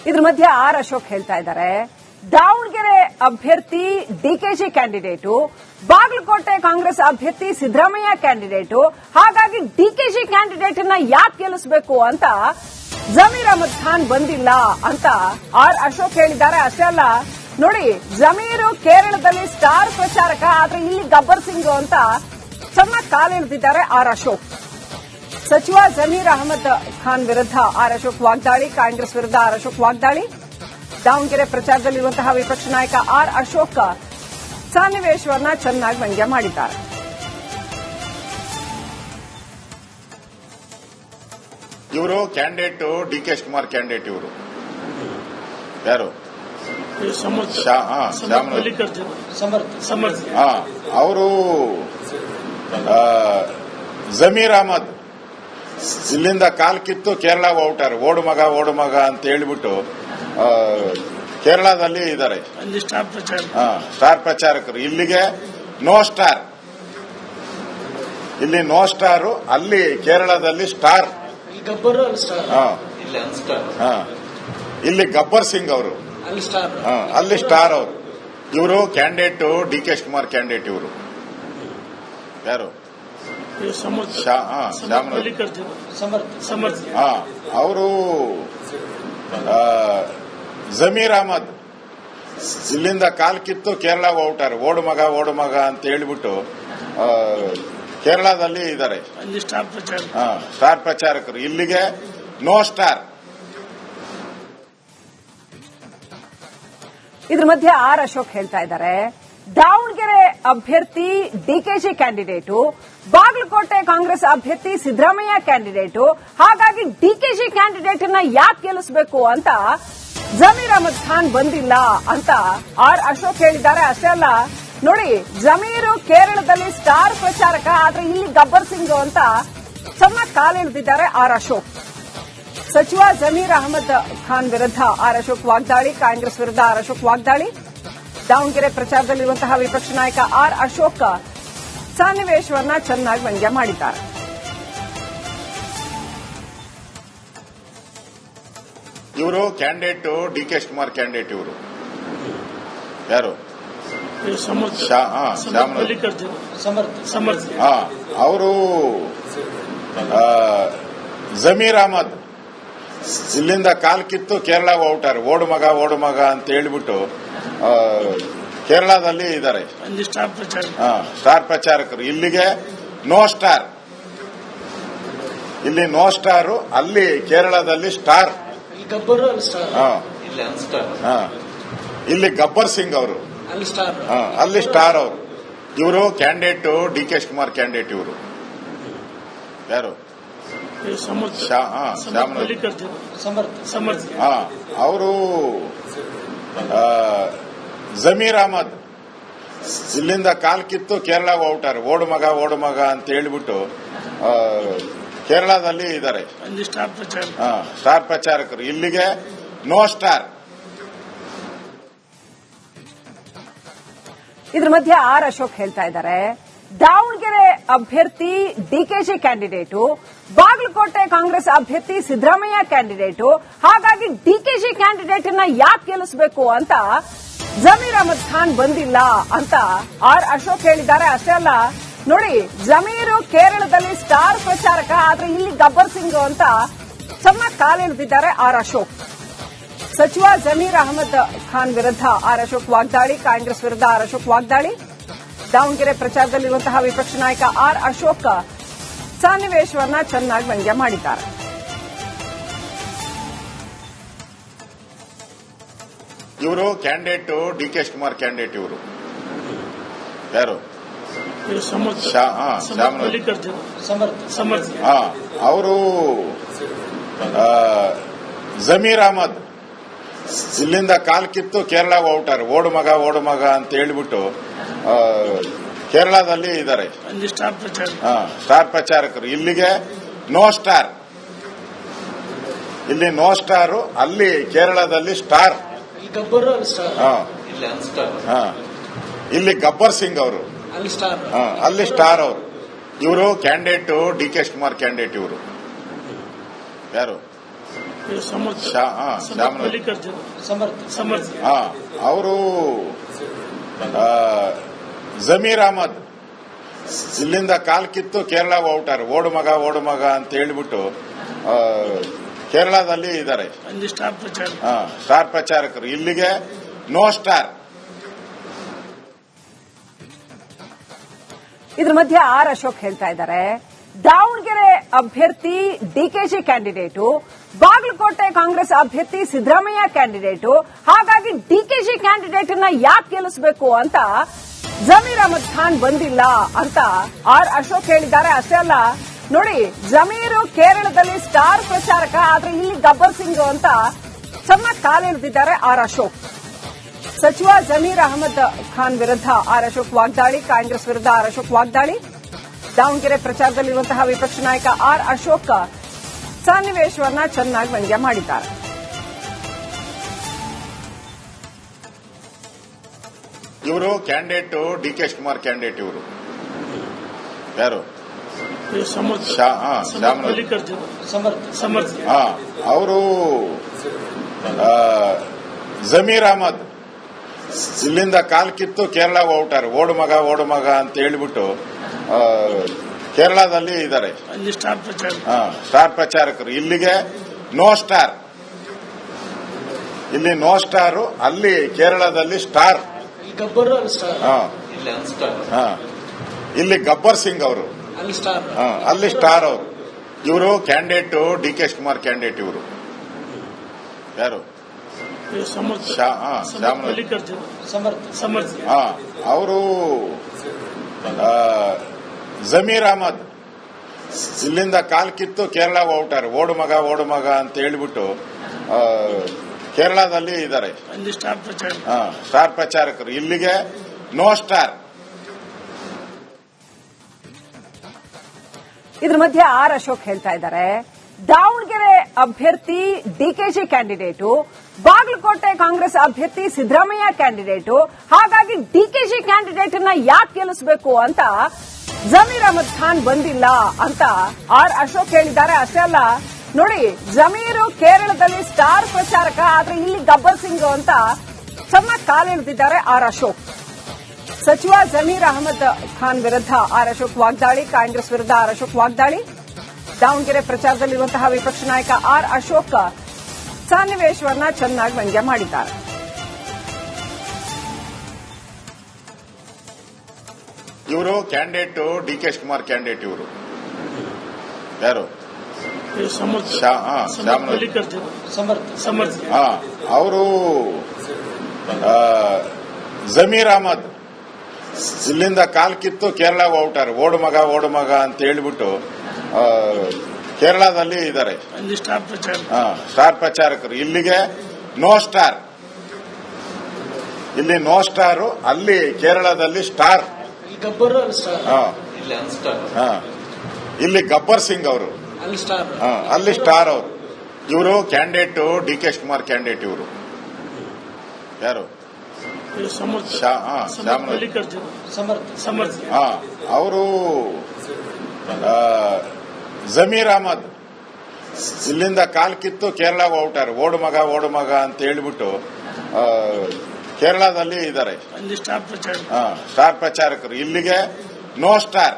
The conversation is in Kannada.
ಇದ್ರ ಮಧ್ಯೆ ಆರ್ ಅಶೋಕ್ ಹೇಳ್ತಾ ಇದ್ದಾರೆ, ದಾವಣಗೆರೆ ಅಭ್ಯರ್ಥಿ ಡಿಕೆಶಿ ಕ್ಯಾಂಡಿಡೇಟು, ಬಾಗಲಕೋಟೆ ಕಾಂಗ್ರೆಸ್ ಅಭ್ಯರ್ಥಿ ಸಿದ್ದರಾಮಯ್ಯ ಕ್ಯಾಂಡಿಡೇಟು, ಹಾಗಾಗಿ ಡಿಕೆಶಿ ಕ್ಯಾಂಡಿಡೇಟ್ ಅನ್ನ ಯಾಕೆ ಗೆಲ್ಲಿಸಬೇಕು ಅಂತ ಜಮೀರ್ ಅಹಮದ್ ಖಾನ್ ಬಂದಿಲ್ಲ ಅಂತ ಆರ್ ಅಶೋಕ್ ಹೇಳಿದ್ದಾರೆ. ಅಷ್ಟೇ ಅಲ್ಲ, ನೋಡಿ, ಜಮೀರು ಕೇರಳದಲ್ಲಿ ಸ್ಟಾರ್ ಪ್ರಚಾರಕ, ಆದ್ರೆ ಇಲ್ಲಿ ಗಬ್ಬರ್ ಸಿಂಗ್ ಅಂತ ಚೆನ್ನಾಗಿ ಕಾಲೆಳೆದಿದ್ದಾರೆ ಆರ್ ಅಶೋಕ್. ಸಚಿವ ಜಮೀರ್ ಅಹಮದ್ ಖಾನ್ ವಿರುದ್ಧ ಆರ್ ಅಶೋಕ್ ವಾಗ್ದಾಳಿ, ಕಾಂಗ್ರೆಸ್ ವಿರುದ್ಧ ಆರ್ ಅಶೋಕ್ ವಾಗ್ದಾಳಿ. ದಾವಣಗೆರೆ ಪ್ರಚಾರದಲ್ಲಿರುವಂತಹ ವಿಪಕ್ಷ ನಾಯಕ ಆರ್ ಅಶೋಕ್ ಸನ್ನಿವೇಶವನ್ನ ಚೆನ್ನಾಗಿ ವ್ಯಂಗ್ಯ ಮಾಡಿದ್ದಾರೆ. ಇವರು ಕ್ಯಾಂಡಿಡೇಟ್ ಡಿಕೆ ಶಿವಕುಮಾರ್ ಕ್ಯಾಂಡಿಡೇಟ್. ಇವರು ಯಾರು? ಅವರು ಜಮೀರ್ ಅಹಮದ್ ಇಲ್ಲಿಂದ ಕಾಲ್ ಕಿತ್ತು ಕೇರಳ ಔಟರ್, ಓಡು ಮಗ ಅಂತ ಹೇಳ್ಬಿಟ್ಟು ಕೇರಳದಲ್ಲಿ ಇದ್ದಾರೆ ಸ್ಟಾರ್ ಪ್ರಚಾರಕರು. ಇಲ್ಲಿಗೆ ನೋ ಸ್ಟಾರ್, ಇಲ್ಲಿ ನೋ ಸ್ಟಾರು, ಅಲ್ಲಿ ಕೇರಳದಲ್ಲಿ ಸ್ಟಾರ್. ಇಲ್ಲಿ ಗಬ್ಬರ್ ಸಿಂಗ್ ಅವರು, ಅಲ್ಲಿ ಸ್ಟಾರ್ ಅವರು. ಇವರು ಕ್ಯಾಂಡಿಡೇಟ್ ಡಿಕೆ ಶಿವಕುಮಾರ್ ಕ್ಯಾಂಡಿಡೇಟ್. ಇವರು ಯಾರು? ಅವರು ಜಮೀರ್ ಅಹಮದ್ ಇಲ್ಲಿಂದ ಕಾಲ್ ಕಿತ್ತು ಕೇರಳ ಔಟರ್, ಓಡು ಮಗ ಅಂತ ಹೇಳ್ಬಿಟ್ಟು ಕೇರಳದಲ್ಲಿ ಇದ್ದಾರೆ ಸ್ಟಾರ್ ಪ್ರಚಾರಕರು. ಇಲ್ಲಿಗೆ ನೋ ಸ್ಟಾರ್. ಇದ್ರ ಮಧ್ಯೆ ಆರ್ ಅಶೋಕ್ ಹೇಳ್ತಾ ಇದ್ದಾರೆ, ದಾವಣಗೆರೆ ಅಭ್ಯರ್ಥಿ ಡಿಕೆಶಿ ಕ್ಯಾಂಡಿಡೇಟು, ಬಾಗಲಕೋಟೆ ಕಾಂಗ್ರೆಸ್ ಅಭ್ಯರ್ಥಿ ಸಿದ್ದರಾಮಯ್ಯ ಕ್ಯಾಂಡಿಡೇಟು, ಹಾಗಾಗಿ ಡಿಕೆಶಿ ಕ್ಯಾಂಡಿಡೇಟ್ ಅನ್ನ ಯಾಕೆ ಗೆಲ್ಲಿಸಬೇಕು ಅಂತ ಜಮೀರ್ ಅಹಮದ್ ಖಾನ್ ಬಂದಿಲ್ಲ ಅಂತ ಆರ್ ಅಶೋಕ್ ಹೇಳಿದ್ದಾರೆ. ಅಷ್ಟೇ ಅಲ್ಲ, ನೋಡಿ, ಜಮೀರು ಕೇರಳದಲ್ಲಿ ಸ್ಟಾರ್ ಪ್ರಚಾರಕ, ಆದ್ರೆ ಇಲ್ಲಿ ಗಬ್ಬರ್ ಸಿಂಗ್ ಅಂತ ಚೆನ್ನಾಗಿ ಕಾಲೆಳೆದಿದ್ದಾರೆ ಆರ್ ಅಶೋಕ್. ಸಚಿವ ಜಮೀರ್ ಅಹಮದ್ ಖಾನ್ ವಿರುದ್ಧ ಆರ್ ಅಶೋಕ್ ವಾಗ್ದಾಳಿ, ಕಾಂಗ್ರೆಸ್ ವಿರುದ್ಧ ಆರ್ ಅಶೋಕ್ ವಾಗ್ದಾಳಿ. ದಾವಣಗೆರೆ ಪ್ರಚಾರದಲ್ಲಿರುವಂತಹ ವಿಪಕ್ಷ ನಾಯಕ ಆರ್ ಅಶೋಕ್ ಸನ್ನಿವೇಶವನ್ನ ಚೆನ್ನಾಗಿ ವ್ಯಂಗ್ಯ ಮಾಡಿದ್ದಾರೆ. ಇವರು ಕ್ಯಾಂಡಿಡೇಟ್ ಡಿಕೆ ಶಿವಕುಮಾರ್ ಕ್ಯಾಂಡಿಡೇಟ್. ಇವರು ಯಾರು? ಅವರು ಜಮೀರ್ ಅಹಮದ್ ಇಲ್ಲಿಂದ ಕಾಲ್ ಕಿತ್ತು ಕೇರಳ ಔಟರ್, ಓಡು ಮಗ ಅಂತ ಹೇಳ್ಬಿಟ್ಟು ಕೇರಳದಲ್ಲಿ ಇದ್ದಾರೆ ಸ್ಟಾರ್ ಪ್ರಚಾರಕರು. ಇಲ್ಲಿಗೆ ನೋ ಸ್ಟಾರ್, ಇಲ್ಲಿ ನೋ ಸ್ಟಾರು, ಅಲ್ಲಿ ಕೇರಳದಲ್ಲಿ ಸ್ಟಾರ್. ಇಲ್ಲಿ ಗಬ್ಬರ್ ಸಿಂಗ್ ಅವರು, ಅಲ್ಲಿ ಸ್ಟಾರ್ ಅವರು. ಇವರು ಕ್ಯಾಂಡಿಡೇಟ್ ಡಿಕೆ ಶಿವಕುಮಾರ್ ಕ್ಯಾಂಡಿಡೇಟ್. ಇವರು ಯಾರು? ಅವರು ಜಮೀರ್ ಅಹಮದ್ ಇಲ್ಲಿಂದ ಕಾಲ್ ಕಿತ್ತು ಕೇರಳ ಔಟರ್, ಓಡು ಮಗ ಅಂತ ಹೇಳ್ಬಿಟ್ಟು ಕೇರಳದಲ್ಲಿ ಇದ್ದಾರೆ ಸ್ಟಾರ್ ಪ್ರಚಾರಕರು. ಇಲ್ಲಿಗೆ ನೋ ಸ್ಟಾರ್. ಇದ್ರ ಮಧ್ಯೆ ಆರ್ ಅಶೋಕ್ ಹೇಳ್ತಾ ಇದ್ದಾರೆ, ದಾವಣಗೆರೆ ಅಭ್ಯರ್ಥಿ ಡಿಕೆಶಿ ಕ್ಯಾಂಡಿಡೇಟು, ಬಾಗಲಕೋಟೆ ಕಾಂಗ್ರೆಸ್ ಅಭ್ಯರ್ಥಿ ಸಿದ್ದರಾಮಯ್ಯ ಕ್ಯಾಂಡಿಡೇಟು, ಹಾಗಾಗಿ ಡಿಕೆಶಿ ಕ್ಯಾಂಡಿಡೇಟ್ ಅನ್ನ ಯಾಕೆ ಗೆಲ್ಲಿಸಬೇಕು ಅಂತ ಜಮೀರ್ ಅಹಮದ್ ಖಾನ್ ಬಂದಿಲ್ಲ ಅಂತ ಆರ್ ಅಶೋಕ್ ಹೇಳಿದ್ದಾರೆ. ಅಷ್ಟೇ ಅಲ್ಲ, ನೋಡಿ, ಜಮೀರು ಕೇರಳದಲ್ಲಿ ಸ್ಟಾರ್ ಪ್ರಚಾರಕ, ಆದ್ರೆ ಇಲ್ಲಿ ಗಬ್ಬರ್ ಸಿಂಗ್ ಅಂತ ಚೆನ್ನಾಗಿ ಕಾಲೆಳೆದಿದ್ದಾರೆ ಆರ್ ಅಶೋಕ್. ಸಚಿವ ಜಮೀರ್ ಅಹಮದ್ ಖಾನ್ ವಿರುದ್ಧ ಆರ್ ಅಶೋಕ್ ವಾಗ್ದಾಳಿ, ಕಾಂಗ್ರೆಸ್ ವಿರುದ್ಧ ಆರ್ ಅಶೋಕ್ ವಾಗ್ದಾಳಿ. ದಾವಣಗೆರೆ ಪ್ರಚಾರದಲ್ಲಿರುವಂತಹ ವಿಪಕ್ಷ ನಾಯಕ ಆರ್ ಅಶೋಕ್ ಸನ್ನಿವೇಶವನ್ನ ಚೆನ್ನಾಗಿ ವ್ಯಂಗ್ಯ ಮಾಡಿದ್ದಾರೆ. ಇವರು ಕ್ಯಾಂಡಿಡೇಟ್ ಡಿಕೆ ಶಿವಕುಮಾರ್ ಕ್ಯಾಂಡಿಡೇಟ್. ಇವರು ಯಾರು? ಅವರು ಜಮೀರ್ ಅಹಮದ್ ಇಲ್ಲಿಂದ ಕಾಲ್ ಕಿತ್ತು ಕೇರಳ ಔಟರ್, ಓಡು ಮಗ ಅಂತ ಹೇಳ್ಬಿಟ್ಟು ಕೇರಳದಲ್ಲಿ ಇದ್ದಾರೆ ಸ್ಟಾರ್ ಪ್ರಚಾರಕರು. ಇಲ್ಲಿಗೆ ನೋ ಸ್ಟಾರ್, ಇಲ್ಲಿ ನೋ ಸ್ಟಾರು, ಅಲ್ಲಿ ಕೇರಳದಲ್ಲಿ ಸ್ಟಾರ್. ಇಲ್ಲಿ ಗಬ್ಬರ್ ಸಿಂಗ್ ಅವರು, ಅಲ್ಲಿ ಸ್ಟಾರ್ ಅವರು. ಇವರು ಕ್ಯಾಂಡಿಡೇಟ್ ಡಿಕೆ ಶಿವಕುಮಾರ್ ಕ್ಯಾಂಡಿಡೇಟ್. ಇವರು ಯಾರು? ಮಲ್ಲಿಕಾರ್ಜುನ್ ಅವರು ಜಮೀರ್ ಅಹಮದ್ ಇಲ್ಲಿಂದ ಕಾಲ್ ಕಿತ್ತು ಕೇರಳಗೆ ಹೊರಟಾರೆ. ಓಡು ಮಗ ಅಂತ ಹೇಳ್ಬಿಟ್ಟು ಕೇರಳದಲ್ಲಿ ಇದ್ದಾರೆ ಸ್ಟಾರ್ ಪ್ರಚಾರಕರು. ಇಲ್ಲಿಗೆ ನೋ ಸ್ಟಾರ್. ಇದ್ರ ಮಧ್ಯೆ ಆರ್ ಅಶೋಕ್ ಹೇಳ್ತಾ ಇದ್ದಾರೆ, ದಾವಣಗೆರೆ ಅಭ್ಯರ್ಥಿ ಡಿಕೆಶಿ ಕ್ಯಾಂಡಿಡೇಟು, ಬಾಗಲಕೋಟೆ ಕಾಂಗ್ರೆಸ್ ಅಭ್ಯರ್ಥಿ ಸಿದ್ದರಾಮಯ್ಯ ಕ್ಯಾಂಡಿಡೇಟು, ಹಾಗಾಗಿ ಡಿಕೆಶಿ ಕ್ಯಾಂಡಿಡೇಟ್ ಅನ್ನ ಯಾಕೆ ಗೆಲ್ಲಿಸಬೇಕು ಅಂತ ಜಮೀರ್ ಅಹಮದ್ ಖಾನ್ ಬಂದಿಲ್ಲ ಅಂತ ಆರ್ ಅಶೋಕ್ ಹೇಳಿದ್ದಾರೆ. ಅಷ್ಟೇ ಅಲ್ಲ, ನೋಡಿ, ಜಮೀರು ಕೇರಳದಲ್ಲಿ ಸ್ಟಾರ್ ಪ್ರಚಾರಕ, ಆದ್ರೆ ಇಲ್ಲಿ ಗಬ್ಬರ್ ಸಿಂಗ್ ಅಂತ ಚೆನ್ನಾಗಿ ಕಾಲೆಳೆದಿದ್ದಾರೆ ಆರ್ ಅಶೋಕ್. ಸಚಿವ ಜಮೀರ್ ಅಹಮದ್ ಖಾನ್ ವಿರುದ್ಧ ಆರ್ ಅಶೋಕ್ ವಾಗ್ದಾಳಿ, ಕಾಂಗ್ರೆಸ್ ವಿರುದ್ಧ ಆರ್ ಅಶೋಕ್ ವಾಗ್ದಾಳಿ. ದಾವಣಗೆರೆ ಪ್ರಚಾರದಲ್ಲಿರುವಂತಹ ವಿಪಕ್ಷ ನಾಯಕ ಆರ್ ಅಶೋಕ್ ಸನ್ನಿವೇಶವನ್ನ ಚೆನ್ನಾಗಿ ವ್ಯಂಗ್ಯ ಮಾಡಿದ್ದಾರೆ. ಇವರು ಕ್ಯಾಂಡಿಡೇಟ್ ಡಿಕೆ ಶಿವಕುಮಾರ್ ಕ್ಯಾಂಡಿಡೇಟ್. ಇವರು ಯಾರು? ಅವರು ಜಮೀರ್ ಅಹಮದ್ ಇಲ್ಲಿಂದ ಕಾಲ್ ಕಿತ್ತು ಕೇರಳಗೆ ಹೊರಟಾರೆ. ಓಡು ಮಗ ಅಂತ ಹೇಳ್ಬಿಟ್ಟು ಕೇರಳದಲ್ಲಿ ಇದ್ದಾರೆ ಸ್ಟಾರ್ ಪ್ರಚಾರಕರು. ಇಲ್ಲಿಗೆ ನೋ ಸ್ಟಾರ್. ಇಲ್ಲಿ ನೋ ಸ್ಟಾರು, ಅಲ್ಲಿ ಕೇರಳದಲ್ಲಿ ಸ್ಟಾರ್. ಇಲ್ಲಿ ಗಬ್ಬರ್ ಸಿಂಗ್ ಅವರು, ಅಲ್ಲಿ ಸ್ಟಾರ್ ಅವರು. ಇವರು ಕ್ಯಾಂಡಿಡೇಟ್ ಡಿಕೆ ಶಿವಕುಮಾರ್ ಕ್ಯಾಂಡಿಡೇಟ್. ಇವರು ಯಾರು? ಅವರು ಜಮೀರ್ ಅಹಮದ್ ಇಲ್ಲಿಂದ ಕಾಲ್ ಕಿತ್ತು ಕೇರಳಗೆ ಹೊರಟಾರೆ. ಓಡು ಮಗ ಅಂತ ಹೇಳ್ಬಿಟ್ಟು ಕೇರಳದಲ್ಲಿ ಇದ್ದಾರೆ ಸ್ಟಾರ್ ಪ್ರಚಾರಕರು. ಇಲ್ಲಿಗೆ ನೋ ಸ್ಟಾರ್. ಇದ್ರ ಮಧ್ಯೆ ಆರ್ ಅಶೋಕ್ ಹೇಳ್ತಾ ಇದ್ದಾರೆ, ದಾವಣಗೆರೆ ಅಭ್ಯರ್ಥಿ ಡಿಕೆಶಿ ಕ್ಯಾಂಡಿಡೇಟು, ಬಾಗಲಕೋಟೆ ಕಾಂಗ್ರೆಸ್ ಅಭ್ಯರ್ಥಿ ಸಿದ್ದರಾಮಯ್ಯ ಕ್ಯಾಂಡಿಡೇಟು, ಹಾಗಾಗಿ ಡಿಕೆಶಿ ಕ್ಯಾಂಡಿಡೇಟ್ ಅನ್ನ ಯಾಕೆ ಗೆಲ್ಲಿಸಬೇಕು ಅಂತ ಜಮೀರ್ ಅಹಮದ್ ಖಾನ್ ಬಂದಿಲ್ಲ ಅಂತ ಆರ್ ಅಶೋಕ್ ಹೇಳಿದ್ದಾರೆ. ಅಷ್ಟೇ ಅಲ್ಲ, ನೋಡಿ, ಜಮೀರು ಕೇರಳದಲ್ಲಿ ಸ್ಟಾರ್ ಪ್ರಚಾರಕ, ಆದ್ರೆ ಇಲ್ಲಿ ಗಬ್ಬರ್ ಸಿಂಗ್ ಅಂತ ಚೆನ್ನಾಗಿ ಕಾಲೆಳೆದಿದ್ದಾರೆ ಆರ್ ಅಶೋಕ್. ಸಚಿವ ಜಮೀರ್ ಅಹಮದ್ ಖಾನ್ ವಿರುದ್ಧ ಆರ್ ಅಶೋಕ್ ವಾಗ್ದಾಳಿ, ಕಾಂಗ್ರೆಸ್ ವಿರುದ್ಧ ಆರ್ ಅಶೋಕ್ ವಾಗ್ದಾಳಿ. ದಾವಣಗೆರೆ ಪ್ರಚಾರದಲ್ಲಿರುವಂತಹ ವಿಪಕ್ಷ ನಾಯಕ ಆರ್ ಅಶೋಕ್ ಸನ್ನಿವೇಶವನ್ನ ಚೆನ್ನಾಗಿ ವ್ಯಂಗ್ಯ ಮಾಡಿದ್ದಾರೆ. ಇವರು ಕ್ಯಾಂಡಿಡೇಟ್ ಡಿಕೆ ಶಿವಕುಮಾರ್ ಕ್ಯಾಂಡಿಡೇಟ್. ಇವರು ಯಾರು? ಅವರು ಜಮೀರ್ ಅಹಮದ್ ಇಲ್ಲಿಂದ ಕಾಲ್ ಕಿತ್ತು ಕೇರಳಗೆ ಹೊರಟಾರೆ. ಓಡು ಮಗ ಅಂತ ಹೇಳ್ಬಿಟ್ಟು ಕೇರಳದಲ್ಲಿ ಇದ್ದಾರೆ ಸ್ಟಾರ್ ಪ್ರಚಾರಕರು. ಇಲ್ಲಿಗೆ ನೋ ಸ್ಟಾರ್. ಇಲ್ಲಿ ನೋ ಸ್ಟಾರು, ಅಲ್ಲಿ ಕೇರಳದಲ್ಲಿ ಸ್ಟಾರ್. ಇವರು ಕ್ಯಾಂಡಿಡೇಟ್ ಡಿಕೆ ಶಿವಕುಮಾರ್ ಕ್ಯಾಂಡಿಡೇಟ್. ಇವರು ಯಾರು? ಜಮೀರ್ ಅಹಮದ್ ಇಲ್ಲಿಂದ ಕಾಲ್ ಕಿತ್ತು ಕೇರಳಗೆ ಹೊರಟಾರೆ. ಓಡು ಮಗ ಅಂತ ಹೇಳ್ಬಿಟ್ಟು ಕೇರಳದಲ್ಲಿ ಇದ್ದಾರೆ ಸ್ಟಾರ್ ಪ್ರಚಾರಕರು. ಇಲ್ಲಿಗೆ ನೋ ಸ್ಟಾರ್. ಇಲ್ಲಿ ನೋ ಸ್ಟಾರು, ಅಲ್ಲಿ ಕೇರಳದಲ್ಲಿ ಸ್ಟಾರ್. ಇಲ್ಲಿ ಗಬ್ಬರ್ ಸಿಂಗ್ ಅವರು, ಅಲ್ಲಿ ಸ್ಟಾರ್ ಅವರು. ಇವರು ಕ್ಯಾಂಡಿಡೇಟ್ ಡಿಕೆ ಶಿವಕುಮಾರ್ ಕ್ಯಾಂಡಿಡೇಟ್. ಇವರು ಯಾರು? ಅವರು ಜಮೀರ್ ಅಹಮದ್ ಇಲ್ಲಿಂದ ಕಾಲ್ ಕಿತ್ತು ಕೇರಳಗೆ ಹೊರಟಾರೆ. ಓಡು ಮಗ ಅಂತ ಹೇಳ್ಬಿಟ್ಟು ಕೇರಳದಲ್ಲಿ ಇದ್ದಾರೆ ಸ್ಟಾರ್ ಪ್ರಚಾರಕರು. ಇಲ್ಲಿಗೆ ನೋ ಸ್ಟಾರ್.